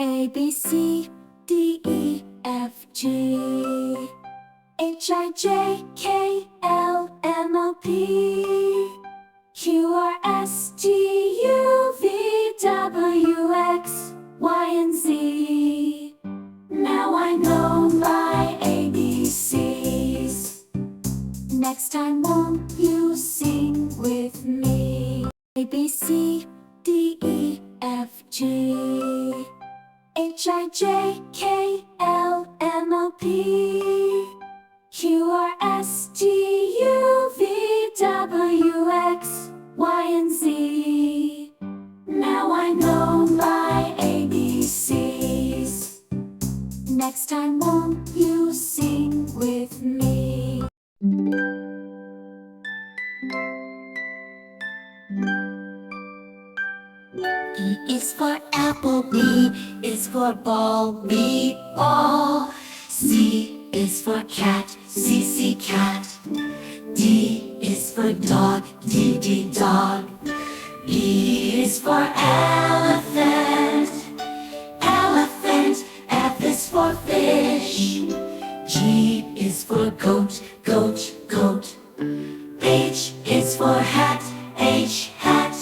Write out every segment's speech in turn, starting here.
A, B, C, D, E, F, G, H, I, J, K, L, M, N, P, Q, R, S, T, U, V, W, X, Y, and Z. Now I know my ABCs. Next time won't you sing with me? A, B, C, D, E, F, G, H, I, J, K, L, M, N, P, Q, R, S, T, U, V, W, X, Y, and Z. Now I know my ABCs. Next time won't you sing with me? E is for apple, B is for ball, B, ball. C is for cat, C, C, cat. D is for dog, D, D, dog. E is for elephant, elephant. F is for fish. G is for goat, goat, goat. H is for hat, H, hat.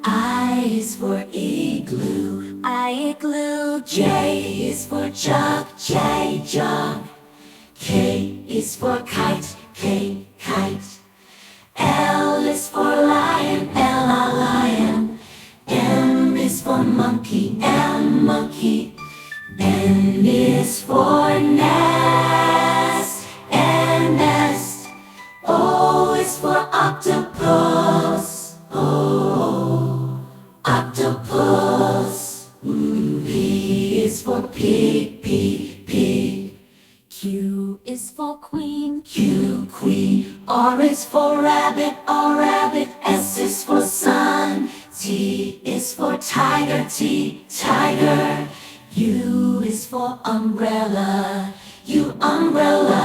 I is for igloo, I, igloo. J is for jug, J, jug. K is for kite, K, kite. L is for lion, L, lion. M is for monkey, M, monkey. N is for nest, N, nest. O is for octopus, O, octopus. P is for pig, P, pig. Q is for queen, Q, queen. R is for rabbit, R, rabbit. S is for sun. T is for tiger, T, tiger. U is for umbrella, U, umbrella.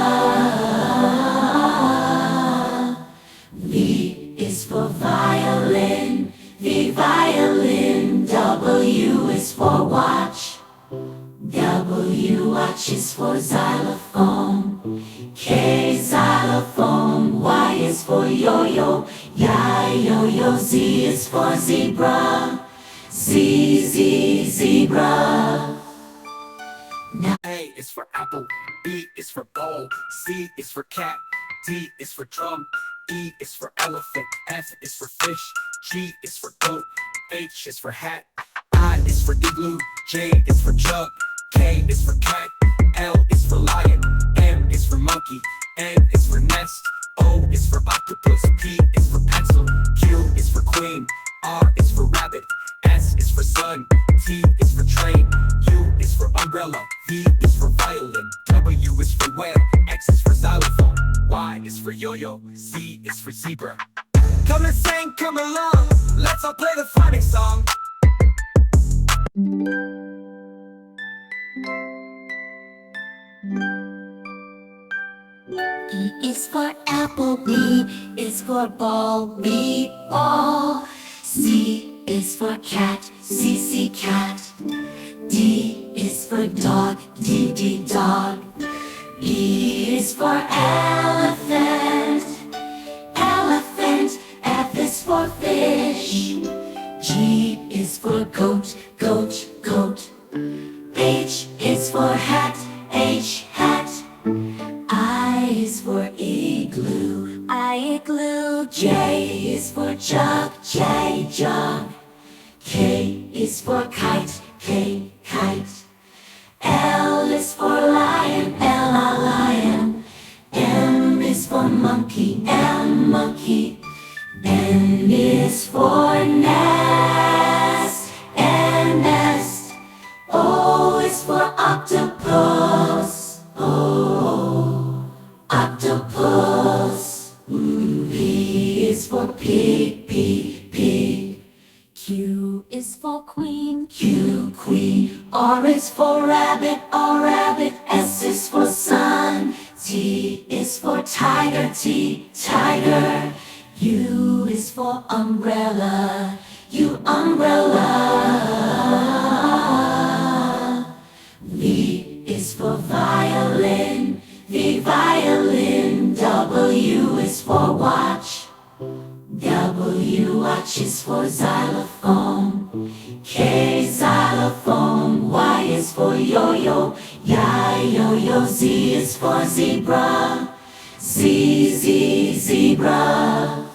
V is for violin, V, violin. W is for watch, W, watch is for xylophone. K, xylophone. Y is for yo-yo, ya, yo-yo. Z is for zebra, Z, Z, zebra. Now A is for apple, B is for ball, C is for cat, D is for drum, E is for elephant, F is for fish, G is for goat, H is for hat, I is for igloo, J is for jug, K is for cat, L is for lion, M is for monkey, N is for nest, O is for octopus, P is for pencil, Q is for queen, R is for rabbit, S is for sun, T is for train, U is for umbrella, V is for violin, W is for whale, X is for xylophone, Y is for yo-yo, Z is for zebra. Come and sing, come along, let's all play the Phonics song. E is for apple, B is for ball, B, ball. C is for cat, C, C, cat. D is for dog, D, D, dog. E is for elephant, elephant. F is for fish. G is for goat, goat, goat. H is for hat, H, hat. I is for igloo, I, igloo. J is for jug, J, jug. K is for kite, K, kite. L is for lion, L, lion. M is for monkey, M, monkey. N is for nest, N, nest. O is for octopus, O, octopus. P is for pig, P, pig. Q is for queen, Q, queen. R is for rabbit, R, rabbit. S is for sun. T is for tiger, T, tiger. U is for umbrella, U, umbrella. is for watch. W, watch is for xylophone. K, xylophone. Y is for yo-yo. Ya, yo-yo. Z is for zebra. Z, zebra.